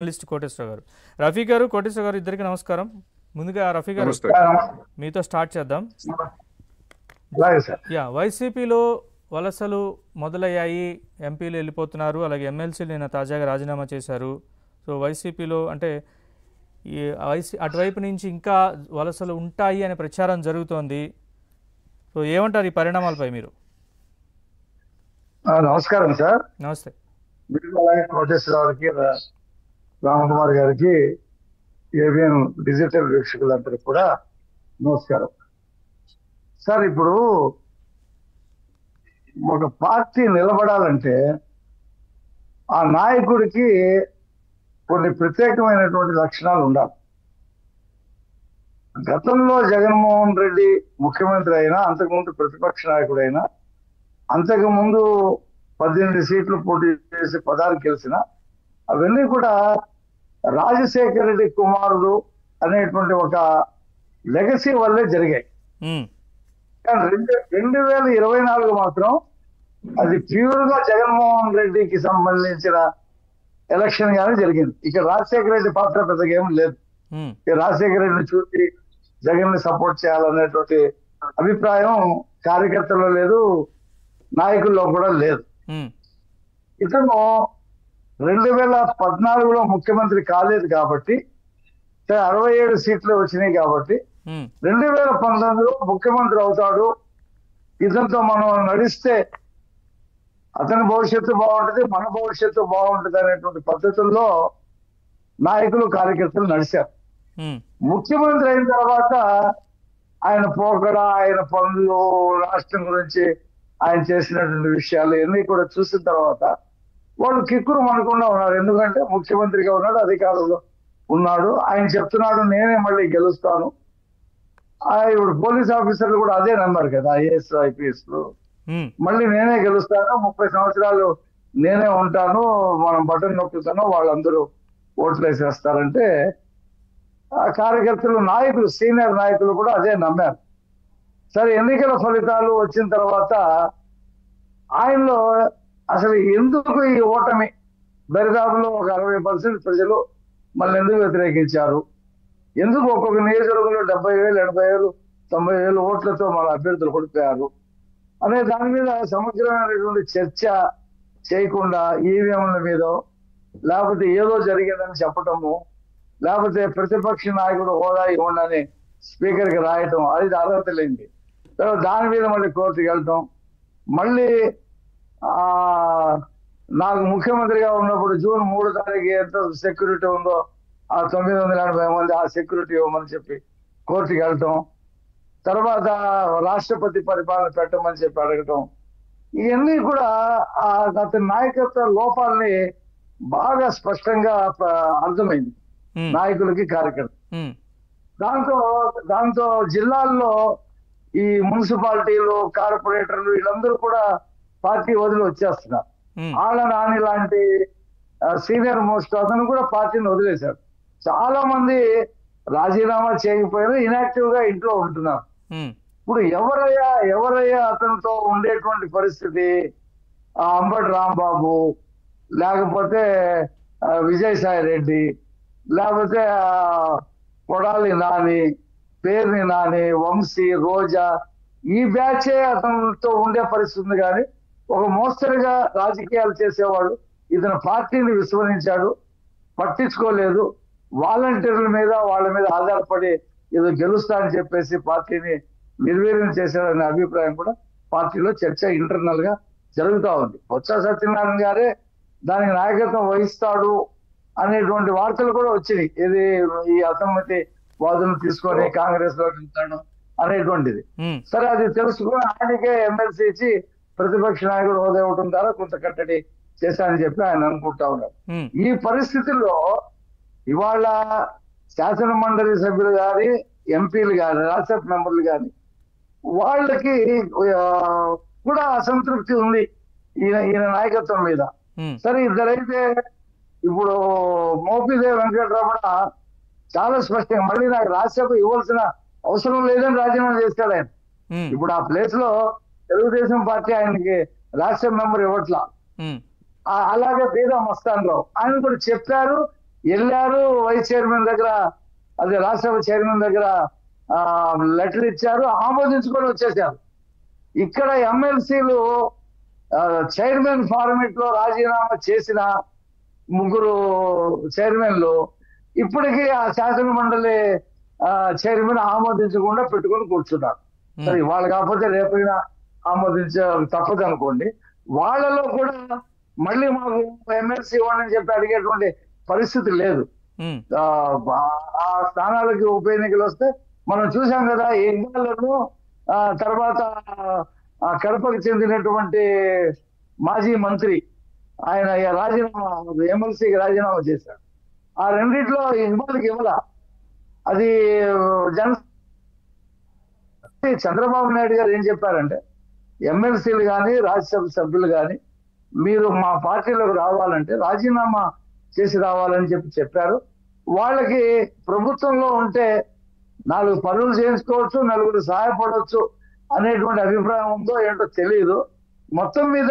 Journalist Koteswara గారు, రఫీ గారు, కోటేశ్వర గారు ఇద్దరికి నమస్కారం. ముందుగా రఫీ గారు మీతో స్టార్ట్ చేద్దాం. వైసీపీలో వలసలు మొదలయ్యాయి, ఎంపీలు వెళ్ళిపోతున్నారు, అలాగే ఎమ్మెల్సీలు నిన్న తాజాగా రాజీనామా చేశారు. సో వైసీపీలో అంటే ఈ అటువైపు నుంచి ఇంకా వలసలు ఉంటాయి అనే ప్రచారం జరుగుతోంది. సో ఏమంటారు ఈ పరిణామాలపై మీరు? నమస్కారం సార్. నమస్తే. కోటేశ్వర గారికి, రామకుమార్ గారికి, ఏబిఎన్ డిజిటల్ వీక్షకులందరికీ కూడా నమస్కారం సార్. ఇప్పుడు ఒక పార్టీ నిలబడాలంటే ఆ నాయకుడికి కొన్ని ప్రత్యేకమైనటువంటి లక్షణాలు ఉండాలి. గతంలో జగన్మోహన్ రెడ్డి ముఖ్యమంత్రి అయినా, అంతకుముందు ప్రతిపక్ష నాయకుడైనా, అంతకుముందు 18 సీట్లు పోటీ చేసి 16 గెలిచిన అవన్నీ కూడా రాజశేఖర రెడ్డి కుమారుడు అనేటువంటి ఒక లెగసీ వల్లే జరిగాయి. కానీ 2024 మాత్రం అది ప్యూర్ గా జగన్మోహన్ రెడ్డికి సంబంధించిన ఎలక్షన్ గానే జరిగింది. ఇక్కడ రాజశేఖర రెడ్డి పాత్ర పెద్దగా ఏం లేదు. రాజశేఖర రెడ్డిని చూసి జగన్ ని సపోర్ట్ చేయాలనేటువంటి అభిప్రాయం కార్యకర్తల్లో లేదు, నాయకుల్లో కూడా లేదు. ఇతను 2014లో ముఖ్యమంత్రి కాలేదు కాబట్టి 67 సీట్లు వచ్చినాయి కాబట్టి 2019లో ముఖ్యమంత్రి అవుతాడు, ఇతనితో మనం నడిస్తే అతని భవిష్యత్తు బాగుంటుంది, మన భవిష్యత్తు బాగుంటుంది అనేటువంటి పద్ధతుల్లో నాయకులు కార్యకర్తలు నడిచారు. ముఖ్యమంత్రి అయిన తర్వాత ఆయన పోకడ, ఆయన పనులు, రాష్ట్రం గురించి ఆయన చేసినటువంటి విషయాలు ఇవన్నీ కూడా చూసిన తర్వాత వాళ్ళు కిక్కురు మనకుండా ఉన్నారు. ఎందుకంటే ముఖ్యమంత్రిగా ఉన్నాడు, అధికారంలో ఉన్నాడు, ఆయన చెప్తున్నాడు నేనే మళ్ళీ గెలుస్తాను. ఇప్పుడు పోలీస్ ఆఫీసర్లు కూడా అదే నమ్మారు కదా, ఐఏఎస్ ఐపీఎస్ లు, మళ్ళీ నేనే గెలుస్తాను, 30 సంవత్సరాలు నేనే ఉంటాను, మనం బటన్ నొక్కుతాను, వాళ్ళందరూ ఓట్లు వేసేస్తారంటే ఆ కార్యకర్తలు, నాయకులు, సీనియర్ నాయకులు కూడా అదే నమ్మారు. సరే, ఎన్నికల ఫలితాలు వచ్చిన తర్వాత ఆయనలో అసలు ఎందుకు ఈ ఓటమి, దరిదాపులో ఒక 60% ప్రజలు మళ్ళీ ఎందుకు వ్యతిరేకించారు, ఎందుకు ఒక్కొక్క నియోజకవర్గంలో 70,000, 80,000, 90,000 ఓట్లతో మన అభ్యర్థులు కొడిపోయారు అనే దాని మీద సమగ్రమైనటువంటి చర్చ చేయకుండా ఈవీఎంల మీద లేకపోతే ఏదో జరిగిందని చెప్పటము, లేకపోతే ప్రతిపక్ష నాయకుడు హోదా ఇవ్వండి అని స్పీకర్కి రాయటం, అది అర్హత లేనిది. దాని మీద మళ్ళీ కోర్టుకి వెళ్ళటం, మళ్ళీ నాకు ముఖ్యమంత్రిగా ఉన్నప్పుడు జూన్ 3 తారీఖు ఎంత సెక్యూరిటీ ఉందో ఆ 980 మంది ఆ సెక్యూరిటీ ఇవ్వమని చెప్పి కోర్టుకి వెళ్ళటం, తర్వాత రాష్ట్రపతి పరిపాలన పెట్టమని చెప్పి అడగటం, ఇవన్నీ కూడా అతని నాయకత్వ లోపాలని బాగా స్పష్టంగా అర్థమైంది నాయకులకి, కార్యకర్తలు. దాంతో జిల్లాల్లో ఈ మున్సిపాలిటీలు, కార్పొరేటర్లు వీళ్ళందరూ కూడా పార్టీ వదిలి వచ్చేస్తున్నారు. ఆళ్ళ నాని లాంటి సీనియర్ మోస్ట్ అతను కూడా పార్టీని వదిలేశారు. చాలా మంది రాజీనామా చేయకపోయినా ఇనాక్టివ్ గా ఇంట్లో ఉంటున్నారు. ఇప్పుడు ఎవరయ్యా అతనితో ఉండేటువంటి పరిస్థితి? అంబటి రాంబాబు, లేకపోతే విజయసాయి రెడ్డి, లేకపోతే కొడాలి నాని, పేర్ని నాని, వంశీ, రోజా, ఈ బ్యాచే అతనితో ఉండే పరిస్థితి ఉంది. కానీ ఒక మోస్తరుగా రాజకీయాలు చేసేవాడు ఇతను పార్టీని విస్మరించాడు, పట్టించుకోలేదు, వాలంటీర్ల మీద వాళ్ళ మీద ఆధారపడి ఏదో గెలుస్తా అని చెప్పేసి పార్టీని నిర్వీర్యం చేశాడనే అభిప్రాయం కూడా పార్టీలో చర్చ ఇంటర్నల్ గా జరుగుతూ ఉంది. బొత్స సత్యనారాయణ గారే దానికి నాయకత్వం వహిస్తాడు అనేటువంటి వార్తలు కూడా వచ్చినాయి. ఇది ఈ అసమ్మతి వాదులను తీసుకొని కాంగ్రెస్ లో వెళ్తాడు అనేటువంటిది. సరే, అది తెలుసుకుని ఆయనకే ఎమ్మెల్సీ ఇచ్చి ప్రతిపక్ష నాయకుడు హోదా ఇవ్వడం ద్వారా కొంత కట్టడి చేశానని చెప్పి ఆయన అనుకుంటా ఉన్నారు. ఈ పరిస్థితుల్లో ఇవాళ శాసన మండలి సభ్యులు కానీ, ఎంపీలు కానీ, రాజ్యసభ మెంబర్లు కానీ వాళ్ళకి కూడా అసంతృప్తి ఉంది ఈయన నాయకత్వం మీద. సరే, ఇద్దరైతే ఇప్పుడు మోపిదేవి వెంకటరమణ చాలా స్పష్టంగా మళ్ళీ నాకు రాజ్యసభ ఇవ్వాల్సిన అవసరం లేదని రాజీనామా చేస్తాడు ఆయన. ఇప్పుడు ఆ ప్లేస్ లో తెలుగుదేశం పార్టీ ఆయనకి రాజ్యసభ మెంబర్ ఇవ్వట్లా. అలాగే బీదా మస్తాన్ రావు ఆయన కూడా చెప్పారు, వెళ్ళారు, వైస్ చైర్మన్ దగ్గర, అదే రాష్ట్రసభ చైర్మన్ దగ్గర లెటర్ ఇచ్చారు, ఆమోదించుకొని వచ్చేసారు. ఇక్కడ ఎమ్మెల్సీలు చైర్మన్ ఫార్మేట్ లో రాజీనామా చేసిన ముగ్గురు చైర్మన్లు ఇప్పటికీ ఆ శాసన మండలి చైర్మన్ ఆమోదించకుండా పెట్టుకొని కూర్చున్నారు. సరే, వాళ్ళు కాకపోతే రేపైనా ఆమోదించ తప్పదు అనుకోండి. వాళ్ళలో కూడా మళ్ళీ మాకు ఎమ్మెల్సీ ఇవ్వండి చెప్పి అడిగేటువంటి పరిస్థితి లేదు. ఆ స్థానాలకి ఉప ఎన్నికలు వస్తే మనం చూసాం కదా, ఎగ్జామ్లను తర్వాత కడపకు చెందినటువంటి మాజీ మంత్రి ఆయన రాజీనామా, ఎమ్మెల్సీకి రాజీనామా చేశారు. ఆ రెండిట్లో ఇబ్బందికి ఇవ్వాల. అది చంద్రబాబు నాయుడు గారు ఏం చెప్పారంటే, ఎమ్మెల్సీలు కానీ రాజ్యసభ సభ్యులు కానీ మీరు మా పార్టీలోకి రావాలంటే రాజీనామా చేసి రావాలని చెప్పారు. వాళ్ళకి ప్రభుత్వంలో ఉంటే 4 పనులు చేయించుకోవచ్చు, నలుగురు సహాయపడవచ్చు అనేటువంటి అభిప్రాయం ఉందో ఏంటో తెలియదు. మొత్తం మీద